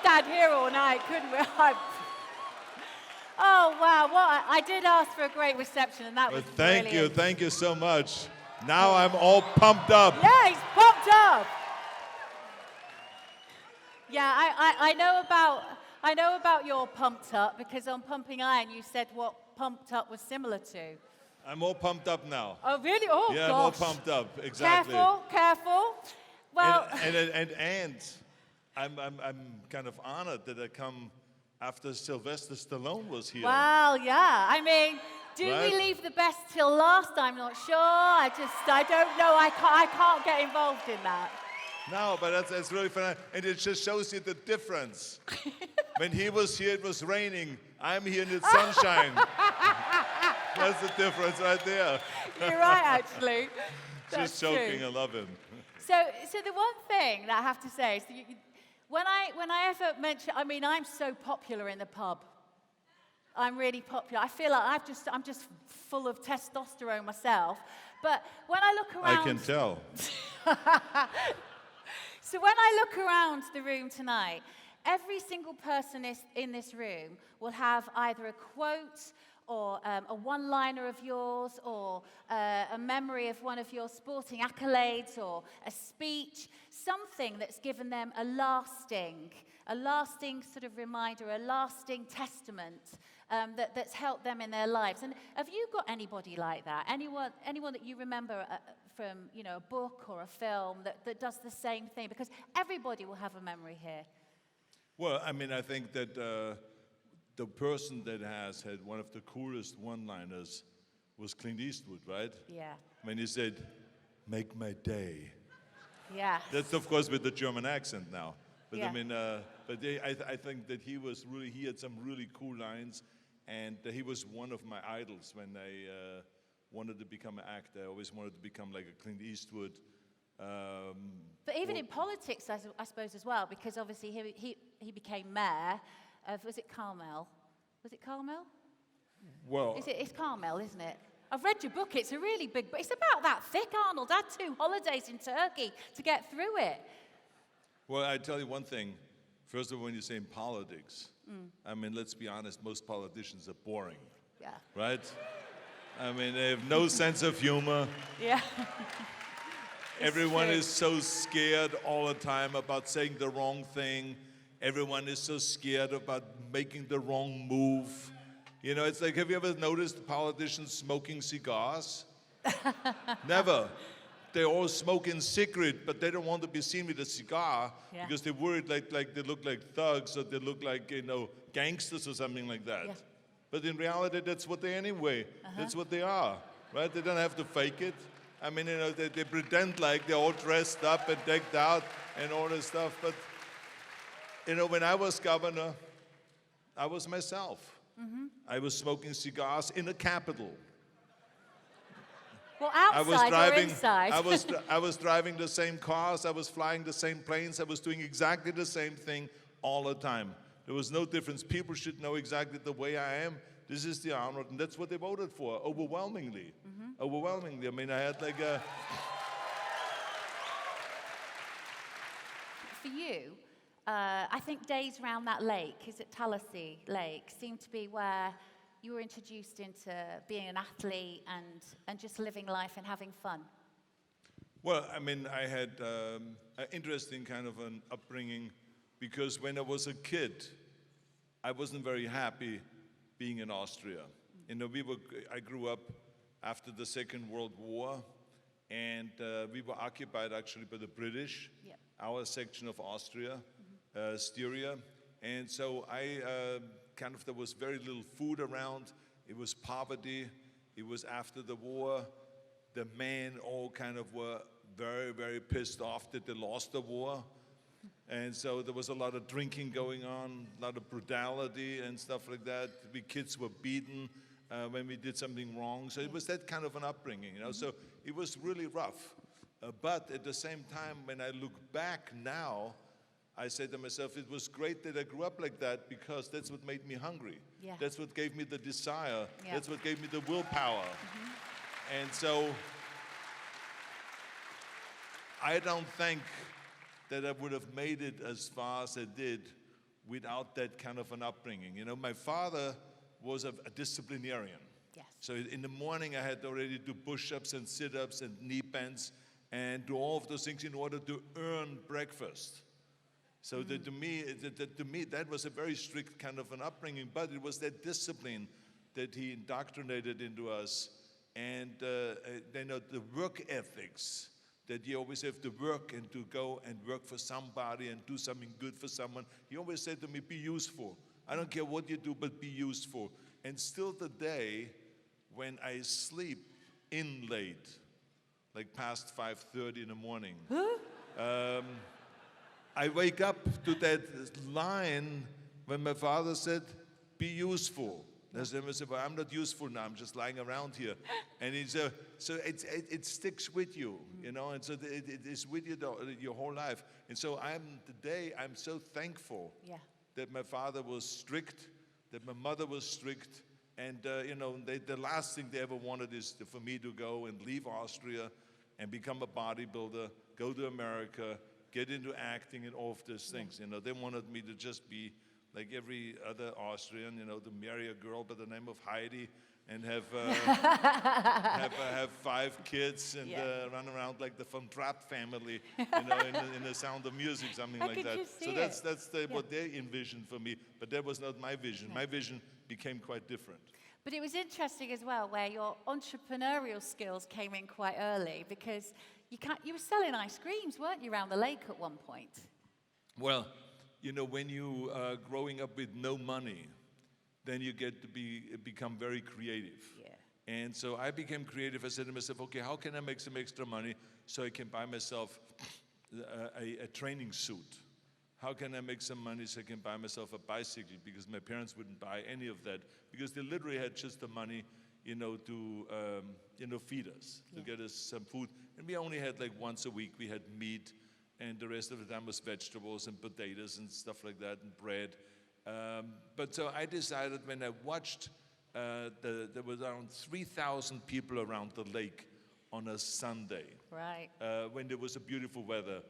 stand here all night, couldn't we? Oh, wow. Well, I did ask for a great reception, and that was brilliant. Thank you so much. Now I'm all pumped up. Yeah, he's pumped up. Yeah, I know about your pumped up, because on Pumping Iron you said what pumped up was similar to. I'm all pumped up now. Oh, really? Oh, yeah, gosh. I'm all pumped up. Exactly. Careful. Well, and I'm kind of honored that I come after Sylvester Stallone was here. well, yeah. I mean, do Right? we leave the best till last? I'm not sure. I don't know. I can't get involved in that. No, but that's really fun. And it just shows you the difference. When he was here, it was raining. I'm here and it's sunshine. That's the difference right there. You're right, actually. Just That's joking, true. I love him. So the one thing that I have to say is, that when I ever mention, I mean, I'm so popular in the pub. I'm really popular. I feel like I'm just full of testosterone myself. But when I look around, I can tell. So when I look around the room tonight, every single person in this room will have either a quote or a one-liner of yours, or a memory of one of your sporting accolades, or a speech, something that's given them a lasting sort of reminder, a lasting testament that's helped them in their lives. And have you got anybody like that? Anyone that you remember from, a book or a film that does the same thing? Because everybody will have a memory here. Well, I mean, I think that the person that has had one of the coolest one-liners was Clint Eastwood, right? Yeah. When he said, "Make my day." Yeah. That's of course with the German accent now. But Yeah. I mean, I think that he had some really cool lines, and he was one of my idols when I wanted to become an actor. I always wanted to become like a Clint Eastwood. But even in politics, I suppose, as well, because obviously he became mayor of, was it Carmel? Was it Carmel? Well, It's Carmel, isn't it? I've read your book. It's a really big book. It's about that thick, Arnold. I had 2 holidays in Turkey to get through it. well, I tell you one thing. First of all, when you say in politics, I mean, let's be honest, most politicians are boring, Yeah. right? I mean, they have no sense of humor. Yeah. Everyone true. is so scared all the time about saying the wrong thing. Everyone is so scared about making the wrong move. It's like, have you ever noticed politicians smoking cigars? Never. They all smoke in secret, but they don't want to be seen with a cigar Yeah. because they're worried like they look like thugs, or they look like, gangsters or something like that. Yeah. But in reality, that's what they anyway. That's what they are, right? They don't have to fake it. I mean, they pretend like they're all dressed up and decked out and all this stuff. But, when I was governor, I was myself. I was smoking cigars in the Capitol. Well, I was outside or driving. inside? I was driving the same cars. I was flying the same planes. I was doing exactly the same thing all the time. There was no difference. People should know exactly the way I am. This is the Arnold, and that's what they voted for, overwhelmingly. Overwhelmingly. I mean, I had like a... For you, I think days around that lake, is it Tallahassee Lake, seemed to be where you were introduced into being an athlete and just living life and having fun. Well, I mean, I had an interesting kind of an upbringing, because when I was a kid, I wasn't very happy being in Austria. I grew up after the Second World War, and we were occupied actually by the British, Yep. our section of Austria, Styria. And so there was very little food around. It was poverty. It was after the war. The men all kind of were very, very pissed off that they lost the war. And so there was a lot of drinking going on, a lot of brutality and stuff like that. We kids were beaten when we did something wrong. So it was that kind of an upbringing, So it was really rough. But at the same time, when I look back now, I say to myself, it was great that I grew up like that, because that's what made me hungry. Yeah. That's what gave me the desire. Yeah. That's what gave me the willpower. And so I don't think that I would have made it as far as I did without that kind of an upbringing. You know, my father was a disciplinarian. Yes. So in the morning, I had to already do push-ups and sit-ups and knee bends and do all of those things in order to earn breakfast. So that to me, that was a very strict kind of an upbringing, but it was that discipline that he indoctrinated into us, and you know, the work ethics, that you always have to work and to go and work for somebody and do something good for someone. He always said to me, be useful. I don't care what you do, but be useful. And still today, when I sleep in late, like past 5:30 in the morning, I wake up to that line when my father said, be useful. I said, well, I'm not useful now, I'm just lying around here. And it's, so it sticks with you, you know, and so it is with you your whole life. And so today I'm so thankful that my father was strict, that my mother was strict, and you know, the last thing they ever wanted is for me to go and leave Austria and become a bodybuilder, go to America, get into acting and all of those things. You know, they wanted me to just be like every other Austrian, you know, to marry a girl by the name of Heidi and have have 5 kids and run around like the Von Trapp family, you know, in the Sound of Music, something like that. So that's what they envisioned for me, but that was not my vision. My vision became quite different. But it was interesting as well, where your entrepreneurial skills came in quite early, because you were selling ice creams, weren't you, around the lake at one point? Well, you know, when you are growing up with no money, then you get to become very creative. Yeah. And so I became creative. I said to myself, okay, how can I make some extra money so I can buy myself a training suit? How can I make some money so I can buy myself a bicycle? Because my parents wouldn't buy any of that, because they literally had just the money, you know, to feed us, to get us some food. And we only had like once a week we had meat, and the rest of the time was vegetables and potatoes and stuff like that, and bread. But so I decided, when I watched, there was around 3,000 people around the lake on a Sunday. Right. When there was a beautiful weather.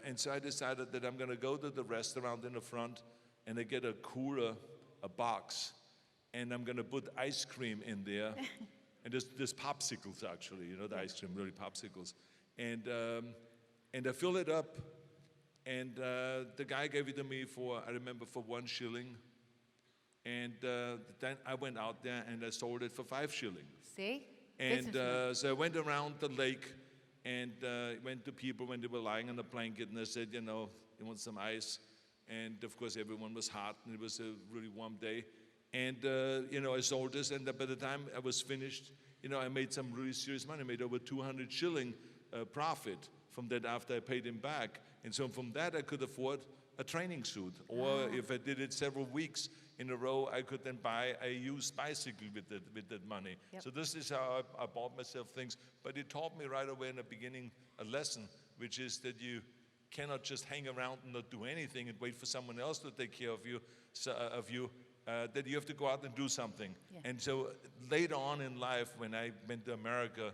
And so I decided that I'm gonna go to the restaurant in the front, and I get a cooler, a box, and I'm gonna put ice cream in there. And there's popsicles, actually, you know, the ice cream, really popsicles. And I fill it up, and the guy gave it to me I remember, for 1 shilling. And then I went out there and I sold it for 5 shillings. See? And so I went around the lake and went to people when they were lying on a blanket, and I said, you know, you want some ice? And of course everyone was hot, and it was a really warm day. And you know, I sold this, and by the time I was finished, you know, I made some really serious money. I made over 200 shilling profit from that after I paid him back. And so from that I could afford a training suit. Or if I did it several weeks in a row, I could then buy a used bicycle with that money. Yep. So this is how I bought myself things. But it taught me right away in the beginning a lesson, which is that you cannot just hang around and not do anything and wait for someone else to take care of you, that you have to go out and do something. Yeah. And so later on in life, when I went to America,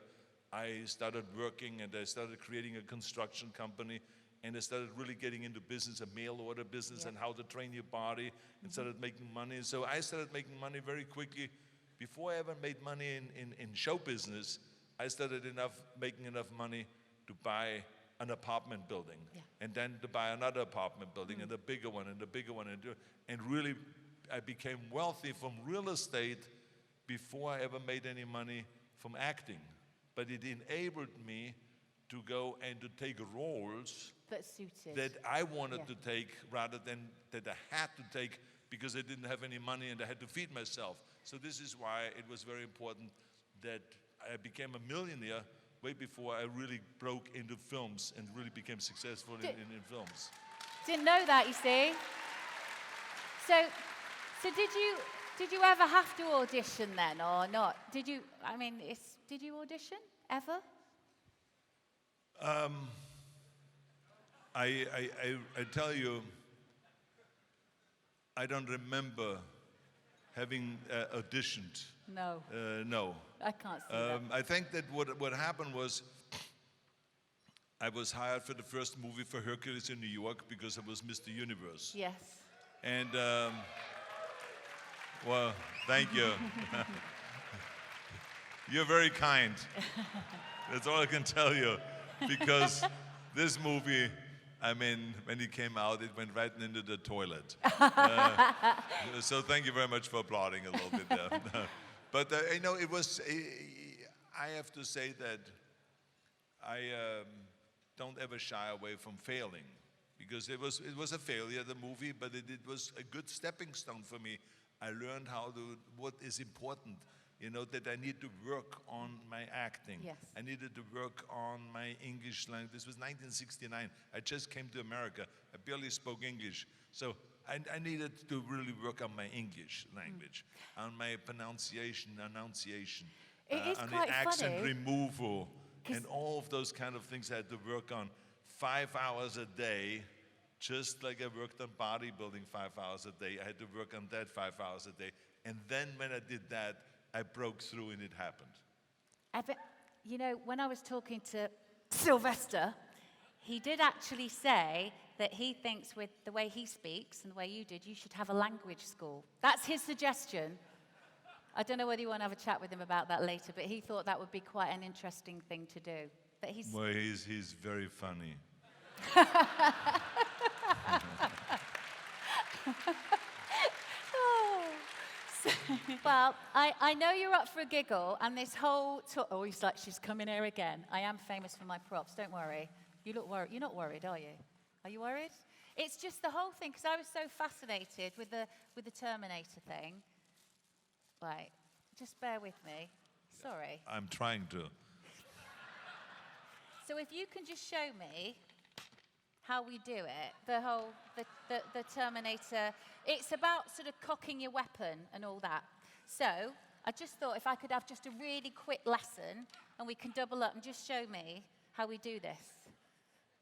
I started working, and I started creating a construction company, and I started really getting into business, a mail order business, and how to train your body, and started making money. And so I started making money very quickly. Before I ever made money in show business, I started making enough money to buy an apartment building, and then to buy another apartment building, and a bigger one, and a bigger one, and really I became wealthy from real estate before I ever made any money from acting. But it enabled me to go and to take roles that suited, that I wanted to take, rather than that I had to take because I didn't have any money and I had to feed myself. So this is why it was very important that I became a millionaire way before I really broke into films and really became successful in films. Didn't know that, you see. So did you ever have to audition then, or not? Did you audition ever? I tell you, I don't remember having auditioned. No. No. I can't see that. I think that what happened was, I was hired for the first movie for Hercules in New York because I was Mr. Universe. Yes. And, well, thank you. You're very kind. That's all I can tell you. Because this movie, I mean, when it came out, it went right into the toilet. So thank you very much for applauding a little bit there. But, you know, it was, I have to say that I don't ever shy away from failing. Because it was a failure, the movie, but it was a good stepping stone for me. I learned what is important. You know, that I need to work on my acting. Yes. I needed to work on my English language. This was 1969. I just came to America. I barely spoke English. So I needed to really work on my English language, on my pronunciation, enunciation, It is on quite the accent funny, removal, and all of those kind of things I had to work on 5 hours a day. Just like I worked on bodybuilding 5 hours a day, I had to work on that 5 hours a day. And then when I did that, I broke through and it happened. You know, when I was talking to Sylvester, he did actually say that he thinks with the way he speaks and the way you did, you should have a language school. That's his suggestion. I don't know whether you want to have a chat with him about that later, but he thought that would be quite an interesting thing to do. That he's Well, he's very funny. Well, I know you're up for a giggle, and this whole oh, he's like, she's coming here again. I am famous for my props, don't worry. You look worried. You're not worried, are you? Are you worried? It's just the whole thing, because I was so fascinated with the Terminator thing. Right, just bear with me. Sorry. I'm trying to. So if you can just show me how we do it, the Terminator, it's about sort of cocking your weapon and all that. So I just thought if I could have just a really quick lesson and we can double up and just show me how we do this.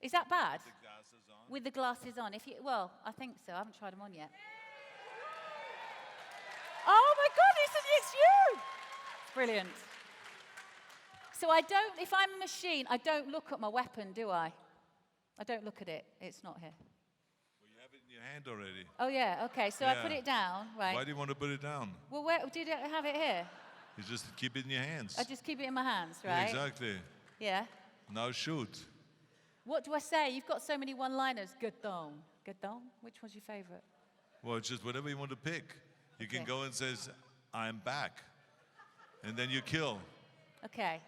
Is that bad? The glasses on? With the glasses on. Well, I think so. I haven't tried them on yet. Oh my God, it's you! Brilliant. So if I'm a machine, I don't look at my weapon, do I? I don't look at it. It's not here. Well, you have it in your hand already. Oh, yeah. Okay. So I put it down. Right. Why do you want to put it down? Well, where did I have it here? You just keep it in your hands. I just keep it in my hands, Yeah, right? exactly. Yeah. Now shoot. What do I say? You've got so many one-liners. Get down. Get down? Which one's your favorite? Well, it's just whatever you want to pick. You can go and say, I'm back. And then you kill. Okay.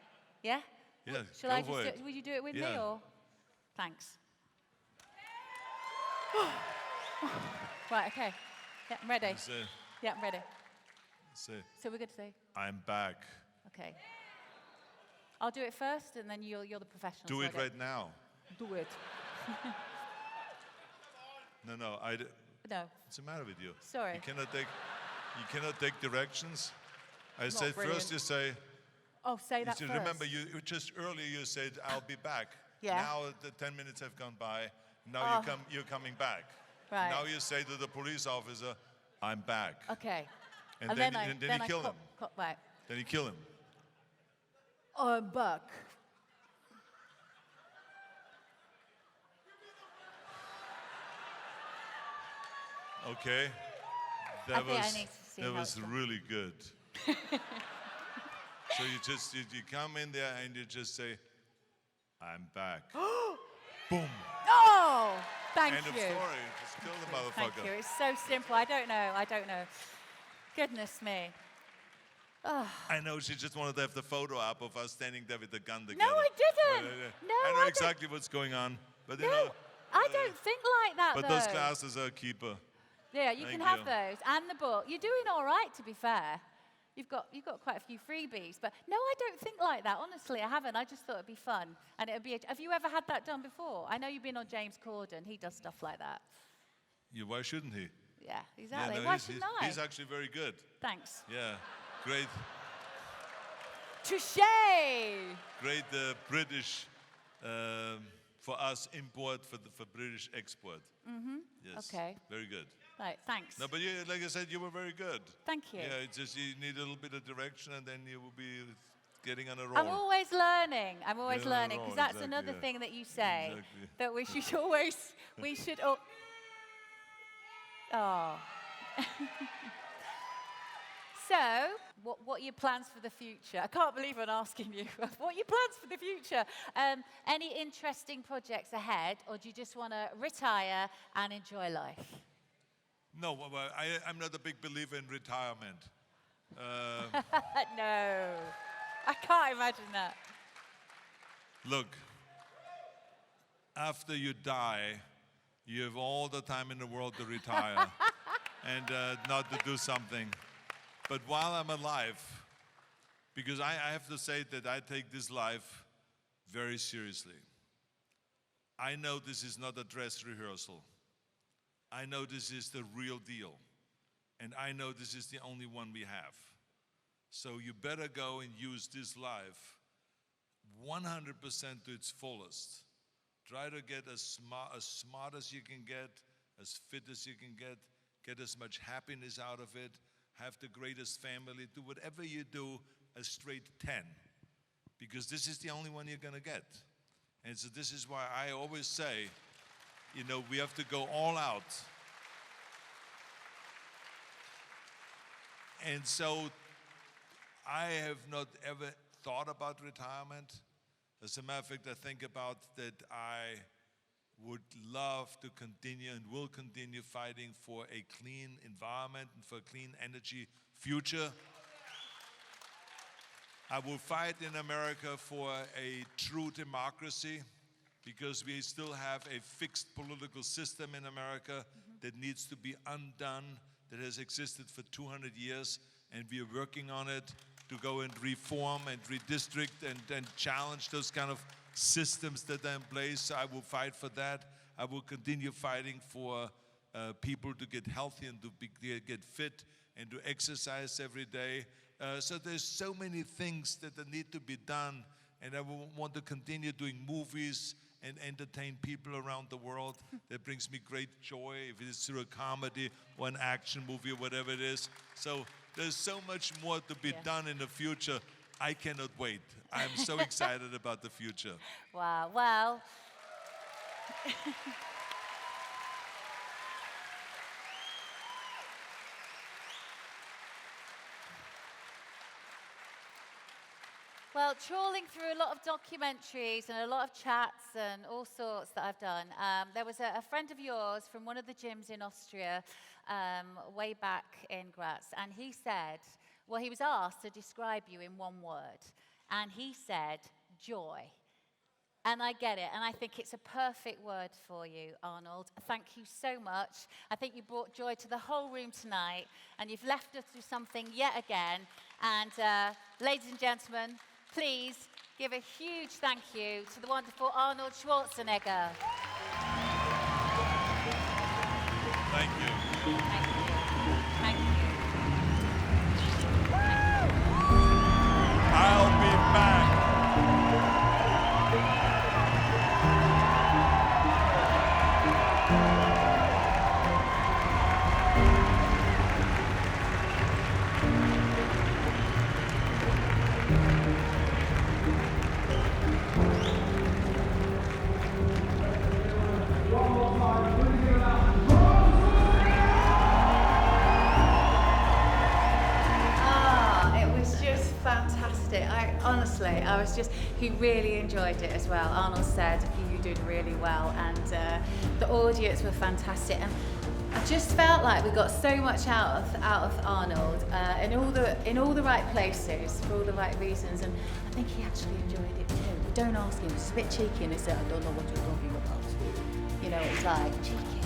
Yeah? Yeah, Shall go I for just it. will you do it with me Yeah. or? Thanks. Right, okay. Yeah, I'm ready. Say, Yeah, I'm ready. say, So we're good to say, I'm back. okay. I'll do it first, and then you're the professional. Do so I it don't- right now. Do it. No, No, what's the matter with you? Sorry. You cannot take directions. I said brilliant. first you say, oh, say you that should first. remember you just earlier you said, I'll be back. Yeah. Now the 10 minutes have gone by. Now you're coming back. Right. Now you say to the police officer, I'm back. Okay. And then you kill him. Right. Then you kill him. I'm back. Okay. I think I need to see that how was it's done. really good. So you come in there and you just say, I'm back. Boom. Oh, thank End you. of story. Just kill the motherfucker. Thank you. It's so simple. I don't know. Goodness me. I know she just wanted to have the photo up of us standing there with the gun together. No, I didn't. No, I know I don't- exactly what's going on. But you No, know, I don't think like that, but though. those glasses are a keeper. Yeah, you Thank can have you. those and the book. You're doing all right, to be fair. You've got quite a few freebies, but no, I don't think like that. Honestly, I haven't. I just thought it'd be fun, and it'd be. Have you ever had that done before? I know you've been on James Corden. He does stuff like that. Why shouldn't he? Yeah, exactly. Yeah, no, Why he's, shouldn't he's, I? he's actually very good. Thanks. Yeah, great, Touche. great British for us import for British export. Mm-hmm. Yes. Okay. Very good. Right. Thanks. No, but like I said, you were very good. Thank you. Yeah, it's just you need a little bit of direction, and then you will be getting on a roll. I'm always learning. I'm always Yeah, learning because no, that's exactly, another yeah. thing that you say Exactly. that we should always. We should. Oh. So, what are your plans for the future? I can't believe I'm asking you. What are your plans for the future? Any interesting projects ahead, or do you just want to retire and enjoy life? No, well, I'm not a big believer in retirement. No, I can't imagine that. Look, after you die, you have all the time in the world to retire and not to do something. But while I'm alive, because I have to say that I take this life very seriously. I know this is not a dress rehearsal. I know this is the real deal. And I know this is the only one we have. So you better go and use this life 100% to its fullest. Try to get as smart as you can get, as fit as you can get as much happiness out of it, have the greatest family, do whatever you do, a straight 10. Because this is the only one you're gonna get. And so this is why I always say, you know, we have to go all out. And so I have not ever thought about retirement. As a matter of fact, I think about that I would love to continue and will continue fighting for a clean environment and for a clean energy future. I will fight in America for a true democracy, because we still have a fixed political system in America that needs to be undone, that has existed for 200 years, and we are working on it to go and reform and redistrict and challenge those kind of systems that are in place. So I will fight for that. I will continue fighting for people to get healthy and to get fit and to exercise every day. So there's so many things that need to be done, and I will want to continue doing movies and entertain people around the world. That brings me great joy, if it is through a comedy or an action movie or whatever it is. So there's so much more to be done in the future. I cannot wait. I'm so excited about the future. Wow, well. Well, trawling through a lot of documentaries and a lot of chats and all sorts that I've done, there was a friend of yours from one of the gyms in Austria way back in Graz, and he said, well, he was asked to describe you in one word, and he said, joy. And I get it, and I think it's a perfect word for you, Arnold. Thank you so much. I think you brought joy to the whole room tonight, and you've left us with something yet again. And ladies and gentlemen, please give a huge thank you to the wonderful Arnold Schwarzenegger. Thank you. Thank you. Thank you. I'll be back. He really enjoyed it as well. Arnold said you did really well, and the audience were fantastic. And I just felt like we got so much out of Arnold in all the right places for all the right reasons, and I think he actually enjoyed it too. But don't ask him; it's a bit cheeky, and he said, "I don't know what you're talking about." You know, it's like cheeky.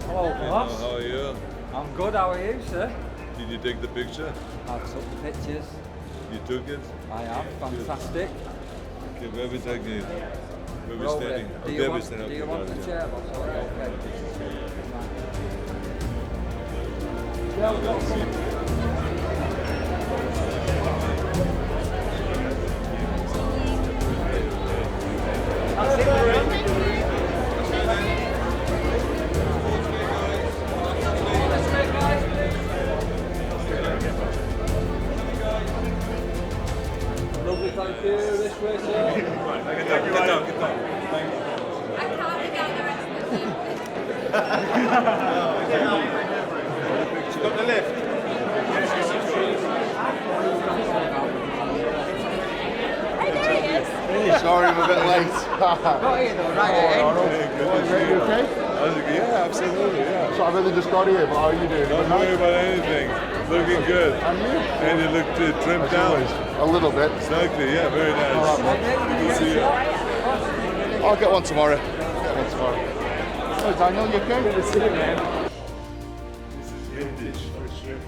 Hello, boss. How are you? I'm good, how are you, sir? Did you take the picture? I took the pictures. You took it? I am, fantastic. Okay, where are we taking it? Where are we Over standing? there. Oh, Do you there we want, stand. do you Okay, want right, the yeah. chair, boss? Okay. Yeah, we've got some. That's it, Lovely, thank you. This way, sir. Get down. Thank you. She's got the lift. Sorry, I'm a bit late. Arnold. You okay? Yeah, absolutely, yeah. So I really just got here, but how are you doing? Don't worry about anything. Looking good. And you? And you look trimmed down. A little bit. Exactly, yeah, very nice. All right, man. Good to see you. I'll get one tomorrow. That's fine. So Daniel, you okay? Good to see you, man. This is vintage for sure.